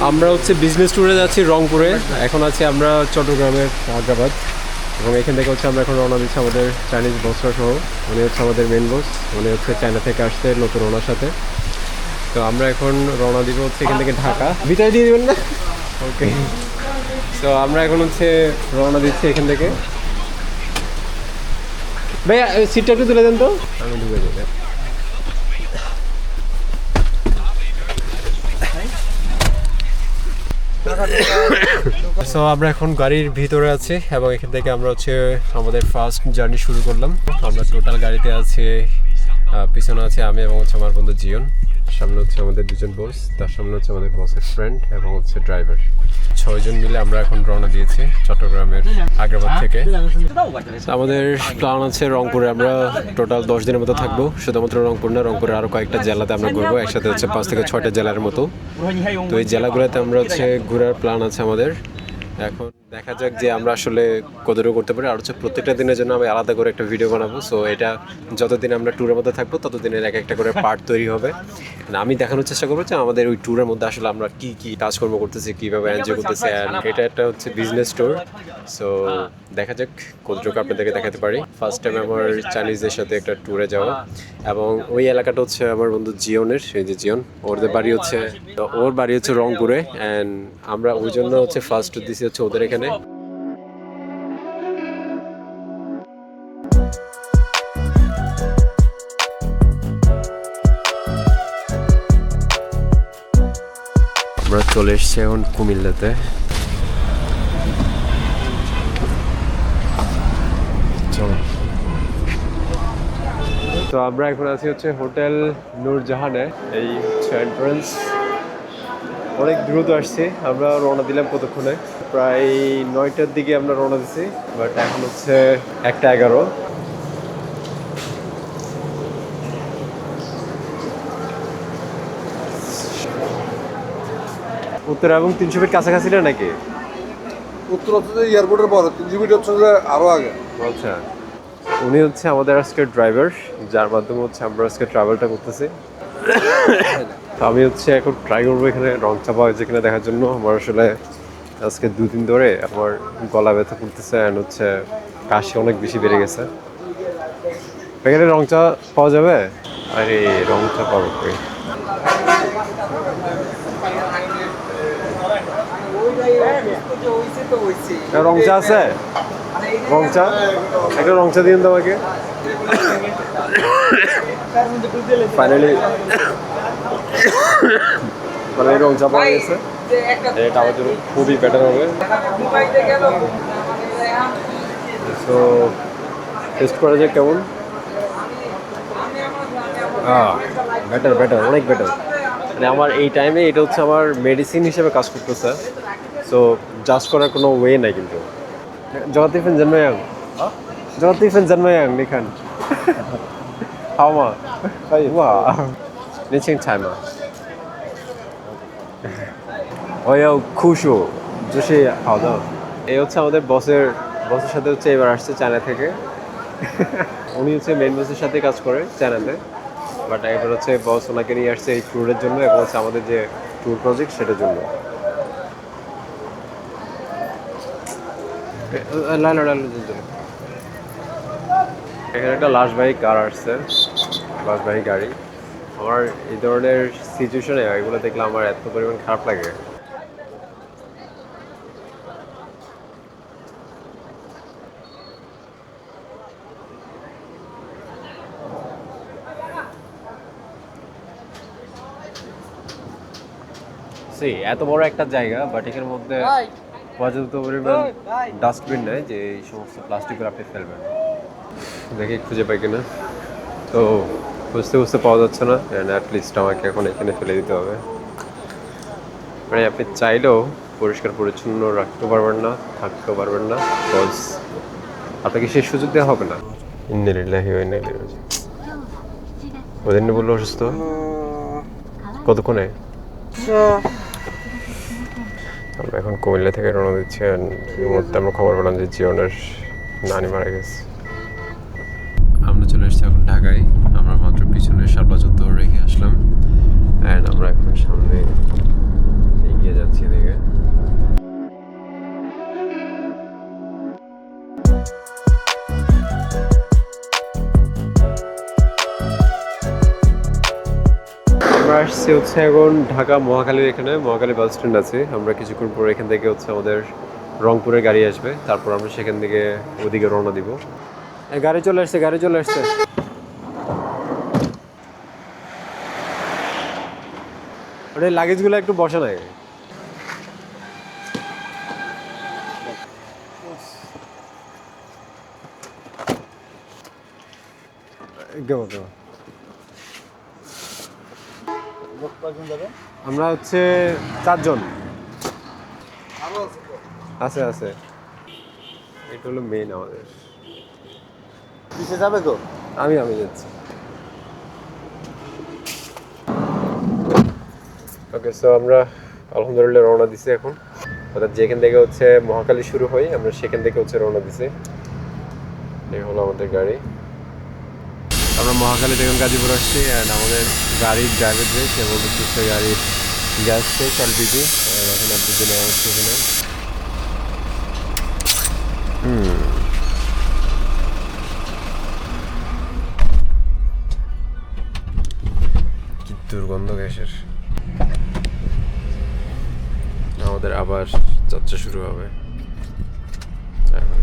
আমরা হচ্ছে বিজনেস ট্যুরে যাচ্ছি রংপুরে। এখন আছি আমরা চট্টগ্রামের আগ্রাবাদ এবং এখান থেকে হচ্ছে আমরা এখন রওনা দিচ্ছি আমাদের চাইনিজ বসরা সহ। উনি হচ্ছে আমাদের মেন বস, উনি হচ্ছে চায়না থেকে আসছে নতুন ওনার সাথে। তো আমরা এখন রওনা দিব হচ্ছে এখান থেকে ঢাকা। ভিতরে দিয়ে দিবেন না? ওকে। তো আমরা এখন হচ্ছে রওনা দিচ্ছি এখান থেকে। ভাইয়া সিটটা একটু তুলে দেন তো, আমি ঢুকে যাই। সো আমরা এখন গাড়ির ভিতরে আছি এবং এখান থেকে আমরা হচ্ছে আমাদের ফার্স্ট জার্নি শুরু করলাম। আমরা টোটাল গাড়িতে আছি, পিছনে আছে আমি এবং হচ্ছে আমার বন্ধু জিয়ন, সামনে হচ্ছে আমাদের দুজন বস, তার সামনে হচ্ছে আমাদের বসের ফ্রেন্ড এবং হচ্ছে ড্রাইভার। 6 জন মিলে আমরা এখন রওনা দিয়েছি চট্টগ্রামের আগ্রাবাদ থেকে। আমাদের প্ল্যান আছে রংপুরে আমরা টোটাল 10 দিনের মতো থাকবো। শুধুমাত্র রংপুর না, রংপুরের আরও কয়েকটা জেলাতে আমরা ঘুরবো একসাথে, হচ্ছে 5 থেকে 6টা জেলার মতো। তো এই জেলাগুলোতে আমরা হচ্ছে ঘোরার প্ল্যান আছে আমাদের। এখন দেখা যাক যে আমরা আসলে কতটুকু করতে পারি। আর হচ্ছে প্রত্যেকটা দিনের জন্য আমি আলাদা করে একটা ভিডিও বানাবো। সো এটা যতদিন আমরা ট্যুরের মধ্যে থাকবো ততদিনের এক একটা করে পার্ট তৈরি হবে। আমি দেখানোর চেষ্টা করবো যে আমাদের ওই ট্যুরের মধ্যে আসলে আমরা কি কি কাজকর্ম করতেছি, কীভাবে এনজয় করতেছি। অ্যান্ড এটা একটা হচ্ছে বিজনেস ট্যুর। সো দেখা যাক কতটুকু আপনাদেরকে দেখাতে পারি। ফার্স্ট টাইম আমার চাইনিজদের সাথে একটা ট্যুরে যাওয়া, এবং ওই এলাকাটা হচ্ছে আমার বন্ধু জিয়নের, এই যে জিয়ন, ওদের বাড়ি হচ্ছে, ওর বাড়ি হচ্ছে রংপুরে। অ্যান্ড আমরা ওই জন্য হচ্ছে ফার্স্ট দিছি হচ্ছে ওদের এখানে। আমরা চলে এসছি এখন কুমিল্লাতে। তো আমরা এখন আছি হচ্ছে হোটেল নূরজাহানে। এই হচ্ছে এন্ট্রান্স। অনেক দ্রুত আসছি আমরা, রওনা দিলাম কতক্ষণে, প্রায় 9টার দিকে আমরা রওনা দিছি, বাট এখন হচ্ছে 1:11। উত্তরা এবং 300 ফিট কাছাকাছি না নাকি? উত্তর হচ্ছে এয়ারপোর্টের পরে 300 ফিট হচ্ছে আরো আগে। আচ্ছা, উনি হচ্ছে আমাদের আজকে ড্রাইভার, যার মাধ্যমে হচ্ছে আমরা আজকে ট্রাভেলটা করতেছি। তো আমি হচ্ছে এখন ট্রাই করবো এখানে রংচা পাওয়া যেখানে দেখার জন্য। আমার আসলে আজকে 2 দিন ধরে আমার গলা ব্যথা করতেছে, অ্যান্ড হচ্ছে কাশি অনেক বেশি বেড়ে গেছে। এখানে রংচা পাওয়া যাবে? আরে রংচা পাবো কই? রংচা আছে? রংচা, একটা রংচা দিন তো আমাকে। ফাইনালি রংচা পাওয়া গেছে। এটা আমার জন্য খুবই বেটার হবে। তো টেস্ট করা যায় কেমন। বেটার বেটার, অনেক বেটার। মানে আমার এই টাইমে এটা হচ্ছে আমার মেডিসিন হিসেবে কাজ করতেছে। সো জাস্ট করার কোনো ওয়ে নাই কিন্তু। Jawatifen Janmayang. Jawatifen Janmayang, ni kan. How ma? Wow. Ni ching chai ma. ওয়া খুশো জোশে হাওদা। এই হচ্ছে আমাদের বসের সাথে হচ্ছে এবার আসছে চায়না থেকে। উনি হচ্ছে মেন বসের সাথে কাজ করে চায়নাতে, বাট এবার হচ্ছে বস ওনাকে নিয়ে আসছে এই ট্যুরের জন্য এবং হচ্ছে আমাদের যে ট্যুর প্রজেক্ট সেটার জন্য। এখানে একটা লাশবাহী কার আসছে, লাশবাহী গাড়ি। আমার এই ধরনের সিচুয়েশনে এগুলো দেখলে আমার এত পরিমাণ খারাপ লাগে। এত বড় একটা জায়গা, বাট এখানের মধ্যে পর্যাপ্ত পরিমাণ ডাস্টবিন নেই যে এই সমস্ত প্লাস্টিকগুলো আপনি ফেলবেন। দেখি খুঁজে পাই কিনা। তো খুঁজতে পাওয়া যাচ্ছে না, অ্যাটলিস্ট আমাকে এখন এখানে ফেলে দিতে হবে। মানে আপনি চাইলেও পরিষ্কার পরিচ্ছন্ন রাখতে পারবেন না, থাকতেও পারবেন না, বিকজ আপনাকে সেই সুযোগ দেওয়া হবে না। ওদের বললো অসুস্থ কতক্ষণে। আমরা এখন কুমিল্লা থেকে রওনা দিচ্ছি। এই মুহূর্তে আমরা খবর পেলাম যে জিওনের নানি মারা গেছে। আমরা চলে এসেছি এখন ঢাকায়। আমরা মাত্র পিছনে শাপলা চত্বর রেখে আসলাম, অ্যান্ড আমরা এখন সামনে এগিয়ে আসছি হচ্ছে এখন ঢাকা মহাখালীর এখানে মহাখালী বাস স্ট্যান্ড আছে। আমরা কিছুক্ষণ পরে এখান থেকে হচ্ছে আমাদের রংপুরের গাড়ি আসবে, তারপর আমরা সেখান থেকে ওদিকে রওনা দিব। গাড়ি চলে আসছে, গাড়ি চলে আসছে। ওটা লাগেজগুলো একটু বসে নাই। আমরা হচ্ছে 4 জন। আছে আছে, এটা হলো মেইন আমাদের। কিসে যাবে তো? আমি যাচ্ছি। ওকে, সো আমরা আলহামদুলিল্লাহ রওনা দিছি এখন। অর্থাৎ যেখান থেকে হচ্ছে মহাখালী শুরু হয় আমরা সেখান থেকে হচ্ছে রওনা দিছি। এই হলো আমাদের গাড়ি। আমরা মহাখালী থেকে গাজীপুর আসছি। অ্যান্ড আমাদের গাড়ির ড্রাইভার যে সে বলতেছে গাড়ির গ্যাস শেষ এলপিজি, এখন আর দুদিনে আসছে এখানে। কি দুর্গন্ধ গ্যাসের। আমাদের আবার যাত্রা শুরু হবে এখন।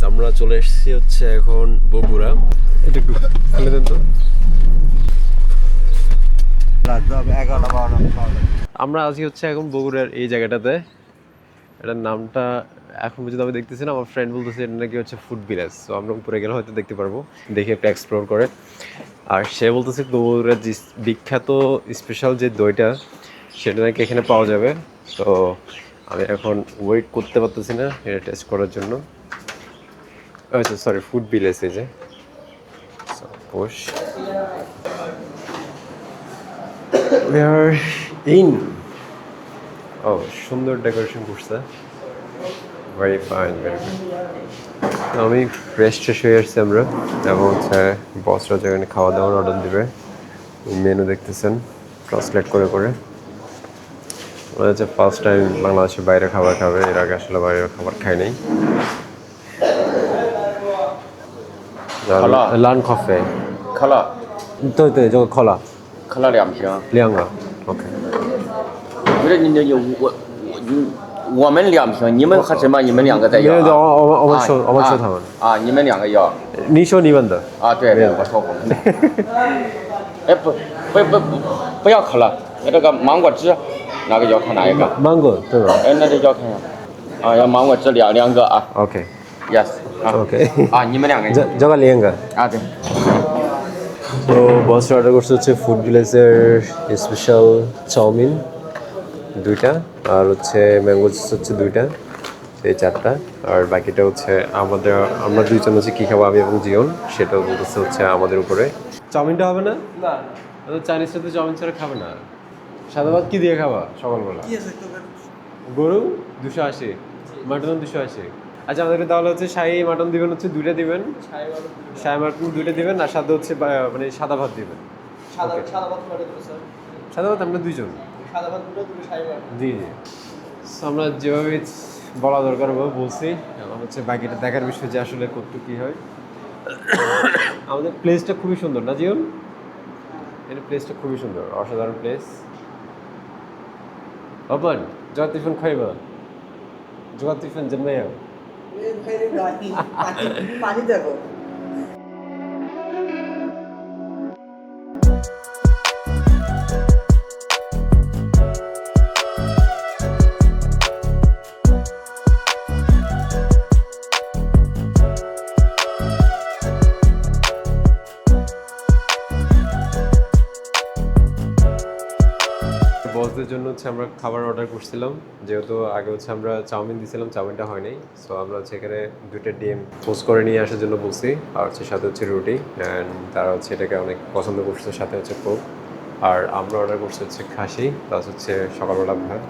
আমরা চলে এসেছি হচ্ছে এখন বগুড়া। এটা একটু খুলে দেন তো। আমরা আছি হচ্ছে এখন বগুড়ার এই জায়গাটাতে। এটার নামটা এখন পর্যন্ত আমি দেখতেছি না। আমার ফ্রেন্ড বলতেছে এটা নাকি হচ্ছে ফুড ভিলেজ। তো আমরা উপরে গেলে হয়তো দেখতে পারবো, দেখে একটু এক্সপ্লোর করে। আর সে বলতেছে বগুড়ার যে বিখ্যাত স্পেশাল যে দইটা সেটা নাকি এখানে পাওয়া যাবে। তো আমি এখন ওয়েট করতে পারতেছি না এটা টেস্ট করার জন্য। আচ্ছা সরি, ফুড ভিলেজ এই যে পোষ। We are in. Oh, সুন্দর ডেকোরেশন করছে। Very fine, very fine. আমি ফ্রেশ হয়ে আসছি আমরা, এবং হচ্ছে বসরা যেখানে খাওয়া দাওয়ার অর্ডার দিবে। মেনু দেখতেছেন ট্রান্সলেট করে করে। ওরা হচ্ছে ফার্স্ট টাইম বাংলাদেশের বাইরে খাবার খাবে, এর আগে আসলে বাইরের খাবার খাই নাই। 란 커피. 컬러 对对，这个 cola 2瓶， 2个 ，OK。不是你我们2瓶，你们喝什么？你们2个再要没有，啊。我们说他们。啊，你们2个要你说你们的。啊？对对，我说我们的。哎，不要可乐，这个芒果汁，哪个要看哪一个？ mango 对吧哎，那就要看呀。啊，要芒果汁两个啊。 ？OK Yes。啊 OK。啊，你们2个。这个2个。啊，对。তো বস অর্ডার করছে হচ্ছে ফুড ভিলেজের স্পেশাল চাউমিন 2টা, আর হচ্ছে ম্যাঙ্গো জুস হচ্ছে 2টা, এই 4টা। আর বাকিটা হচ্ছে আমরা 2 জন হচ্ছে কী খাবো, আমি এবং জিয়ন, সেটাও বলতেছে হচ্ছে আমাদের উপরে। চাউমিনটা হবে না? না, চাইনিজটা তো চাউমিন ছাড়া খাবে না। সাদা ভাত কি দিয়ে খাবা সকালবেলা? গরু 280, মাটন 280। আচ্ছা আমাদেরকে তাহলে হচ্ছে শাহী মাটন দিবেন হচ্ছে 2টা দিবেন, শাহী মাটন 2টা দিবেন, আর সাথে হচ্ছে মানে সাদা ভাত দিবেন। সাদা ভাত আমরা 2 জন। জি জি। আমরা যেভাবে বলা দরকার বলছি, এবং হচ্ছে বাকিটা দেখার বিষয় যে আসলে কতটুকু কী হয়। আমাদের প্লেসটা খুবই সুন্দর না জীবন? এটা প্লেসটা খুবই সুন্দর, অসাধারণ প্লেস। অপন জগা টিফিন খাইবা? জগা টিফিন জন্মাইয়া পানি দেখো। বসদের জন্য হচ্ছে আমরা খাবার অর্ডার করছিলাম, যেহেতু আগে হচ্ছে আমরা চাউমিন দিয়েছিলাম, চাউমিনটা হয় নাই। সো আমরা হচ্ছে এখানে 2টা ডিম পোস্ট করে নিয়ে আসার জন্য বলছি, আর হচ্ছে সাথে হচ্ছে রুটি। অ্যান্ড তারা হচ্ছে এটাকে অনেক পছন্দ করছে, সাথে হচ্ছে কোক। আর আমরা অর্ডার করছি হচ্ছে খাসি প্লাস হচ্ছে সকালবেলা ভাত।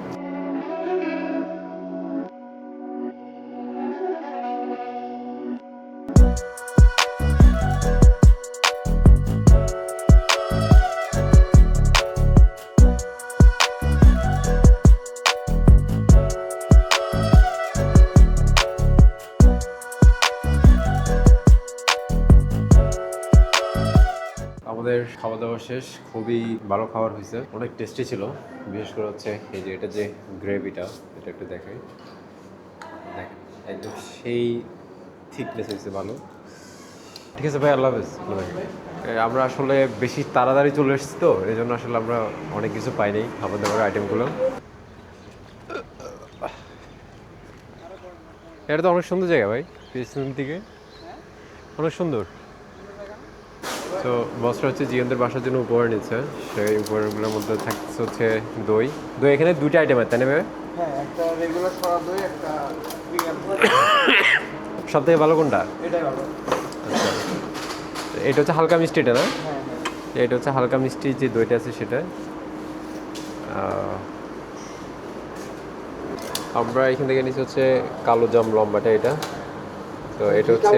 খাওয়া দাওয়া শেষ, খুবই ভালো খাবার হয়েছে, অনেক টেস্টি ছিল। বিশেষ করে হচ্ছে এই যে এটা যে গ্রেভিটা, এটা একটু দেখাই, দেখেন একদম সেই থিকনেস হয়েছে, ভালো। ঠিক আছে ভাই, আল্লাহ হাফেজ। আমরা আসলে বেশি তাড়াতাড়ি চলে এসেছি তো, এই জন্য আসলে আমরা অনেক কিছু পাইনি খাবার দাবার আইটেমগুলো। এটা তো অনেক সুন্দর জায়গা ভাই, পিছন দিকে অনেক সুন্দর। তো বসটা হচ্ছে জিয়নদের বাসার জন্য উপহার নিচ্ছে, সেই উপহারগুলোর মধ্যে থাকছে হচ্ছে দই। দই এখানে দুইটা আইটেম আছে, তাই না ভাই? হ্যাঁ, একটা রেগুলার সরা দই, একটা সব থেকে ভালো কোনটা? এটাই ভালো। আচ্ছা, এটা হচ্ছে হালকা মিষ্টি, এটা না? হ্যাঁ, এটা হচ্ছে হালকা মিষ্টি যে দইটা আছে সেটা। আমরা এখান থেকে নিচ্ছি হচ্ছে কালো জাম লম্বাটা, এটা তো এটা হচ্ছে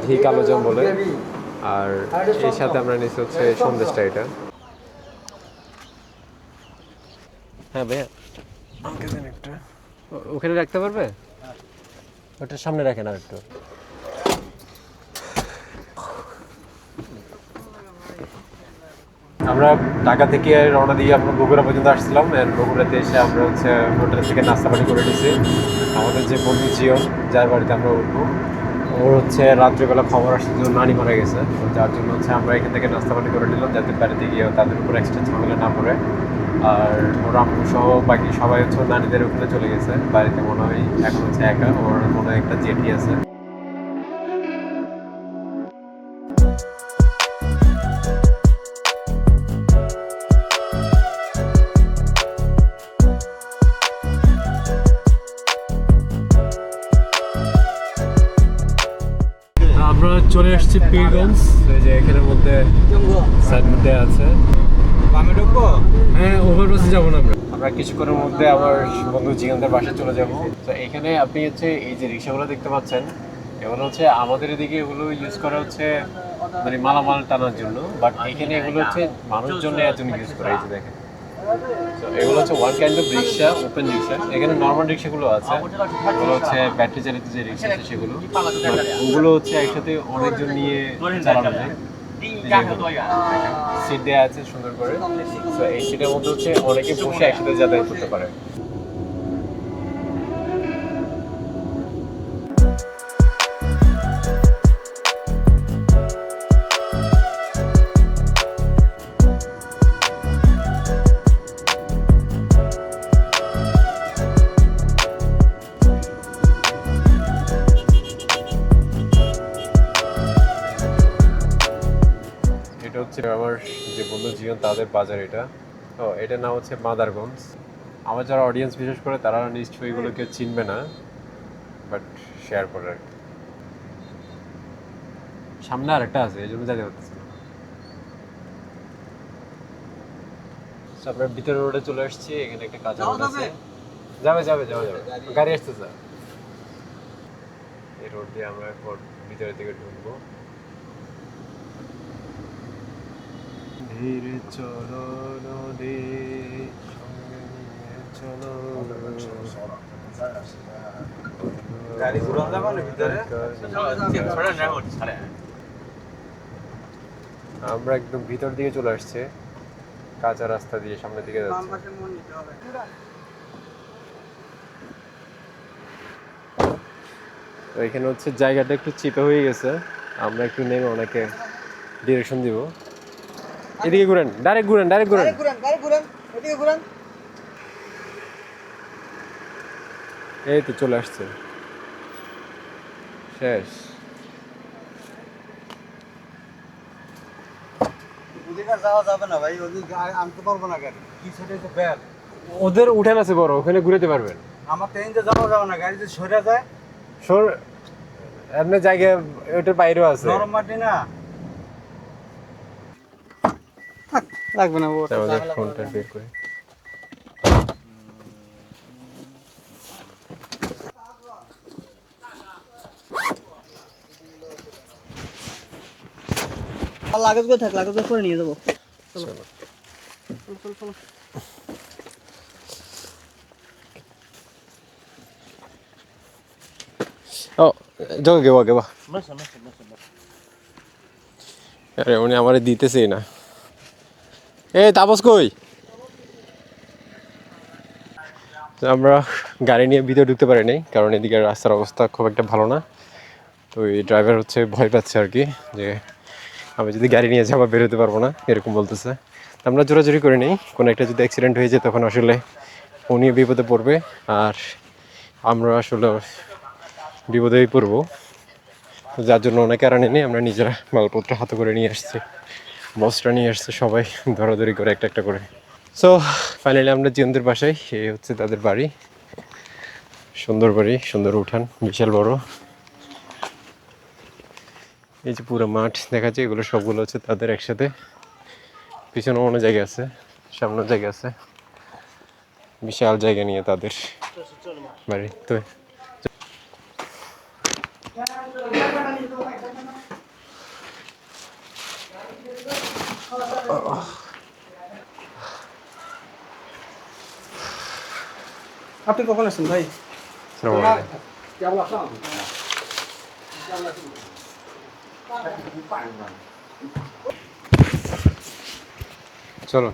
ঘি কালো জাম বলে। আর এর সাথে আমরা নিচ্ছি হচ্ছে সন্দেশটা, এটা। হ্যাঁ ভাইয়া, একটা ওখানে রাখতে পারবে? ওটা সামনে রাখেন আর একটু। আমরা ঢাকা থেকে রওনা দিয়ে আমরা বগুড়া পর্যন্ত আসছিলাম। বগুড়াতে এসে আমরা হচ্ছে হোটেল থেকে নাস্তা পানি করে নিয়েছি। আমাদের যে বন্ধু জিয়ন, যার বাড়িতে আমরা উঠবো, ওর হচ্ছে রাত্রিবেলা খবর আসছে যে নানি মারা গেছে, যার জন্য হচ্ছে আমরা এখান থেকে নাস্তা পানি করে নিলাম, যাতে বাড়িতে গিয়ে তাদের উপর এক্সট্রা ঝামেলা না পড়ে। আর ওর আম্মু সহ বাকি সবাই হচ্ছে নানিদের ওখানে চলে গেছে, বাড়িতে মনে হয় এখন হচ্ছে একা। ওর মনে হয় একটা জেঠি আছে। আমরা চলে আসছি পীরগঞ্জ, এই যে এখানের মধ্যে সাইড মধ্যে আছে। হ্যাঁ, ওভারপাসে যাবো না আমরা কিছুক্ষণের মধ্যে আমার বন্ধু জিয়নদের বাসায় চলে যাবো। তো এখানে আপনি হচ্ছে এই যে রিক্সাগুলো দেখতে পাচ্ছেন, এগুলো হচ্ছে আমাদের এদিকে এগুলো ইউজ করা হচ্ছে মানে মালামাল টানার জন্য, বাট এখানে এগুলো হচ্ছে মানুষজন এর জন্য ইউজ করা। এই যে দেখেন, তো এগুলো হচ্ছে one kind of rickshaw, open rickshaw. এখানে নর্মাল রিক্সাগুলো আছে, এগুলো হচ্ছে ব্যাটারি চালিত যে রিক্সা আছে সেগুলো। ওগুলো হচ্ছে একসাথে অনেকজন নিয়ে চালানো যায়। সিট দেওয়া আছে সুন্দর করে, তো এই সিটের মধ্যে হচ্ছে অনেকে বসে একসাথে যাতায়াত করতে পারে। এটা হচ্ছে আমার যে বন্ধু জীবন তাদের বাজার, এটা। ও, এটার নাম হচ্ছে মাদারগঞ্জ। আমার যারা অডিয়েন্স বিশেষ করে তারা নিশ্চয়ই এগুলোকে চিনবে না, বাট শেয়ার করে আর কি। সামনে আর একটা আছে, এই জন্য যাইতে পারতেছি না। আমরা ভিতরে রোডে চলে আসছি, এখানে একটা কাঁচা রোড আছে। যাবে যাবে যাওয়া যাবে, গাড়ি আসছে স্যার। এই রোড দিয়ে আমরা এখন ভিতরের দিকে ঢুকবো। ধীরে চলো নদী, সঙ্গে নিয়ে চলো। গাড়ি ঘুরানো যাবে না ভিতরে? আমরা একদম ভিতর দিকে চলে আসছে, কাঁচা রাস্তা দিয়ে সামনের দিকে যাচ্ছে। তো এখানে হচ্ছে জায়গাটা একটু চিপে হয়ে গেছে, আমরা একটু নেমে ওনাকে ডিরেকশন দিব। এদিকে ঘুরেন, ডাইরেক্ট ঘুরেন, ডাইরেক্ট ঘুরেন। এই তো চলে আসছে, শেষ। ওদিকে যাওয়া যাবে না ভাই, ওদিকে আনতে পারবো না গাড়ি। কি সেটা তো ব্যাড। ওদের উঠান আছে বড়, ওখানে ঘুরেতে পারবেন। আমার ট্রেনতে যাওয়া যাবে না, গাড়ি যদি সরে যায়। সর, এমনি জায়গা ওটার বাইরেও আছে। নরম মাটি না, লাগবে না। আমাদের ফোনটা বের করে লাগেজ করে থাক, লাগেজ করে নিয়ে যাবো। চলো। ও, জগে গে বা। আরে উনি আমারে দিতেছেই না। এই তাপস কই? তো আমরা গাড়ি নিয়ে ভিতরে ঢুকতে পারি নাই, কারণ এদিকে রাস্তার অবস্থা খুব একটা ভালো না। তো এই ড্রাইভার হচ্ছে ভয় পাচ্ছে আর কি, যে আমি যদি গাড়ি নিয়ে যাই আবার বেরোতে পারবো না, এরকম বলতেছে। আমরা জোরাজোরি করে নিই, কোনো একটা যদি অ্যাক্সিডেন্ট হয়ে যায় তখন আসলে উনিও বিপদে পড়বে, আর আমরা আসলে বিপদেই পড়বো। যার জন্য অনেক আর নেই, আমরা নিজেরা মালপত্র হাতে করে নিয়ে আসছি, বস্তা নিয়ে আসছে সবাই ধরাধরি করে একটা একটা করে। সো ফাইনালি আমরা জিয়ন্তের বাসায়, এই হচ্ছে তাদের বাড়ি, সুন্দর বাড়ি, সুন্দর উঠান, বিশাল বড়। এই যে পুরো মাঠ দেখা যায়, এগুলো সবগুলো হচ্ছে তাদের একসাথে। পিছনে অনেক জায়গা আছে, সামনে জায়গা আছে, বিশাল জায়গা নিয়ে তাদের বাড়ি। তো আপনি কখন আসছেন ভাই? চলো।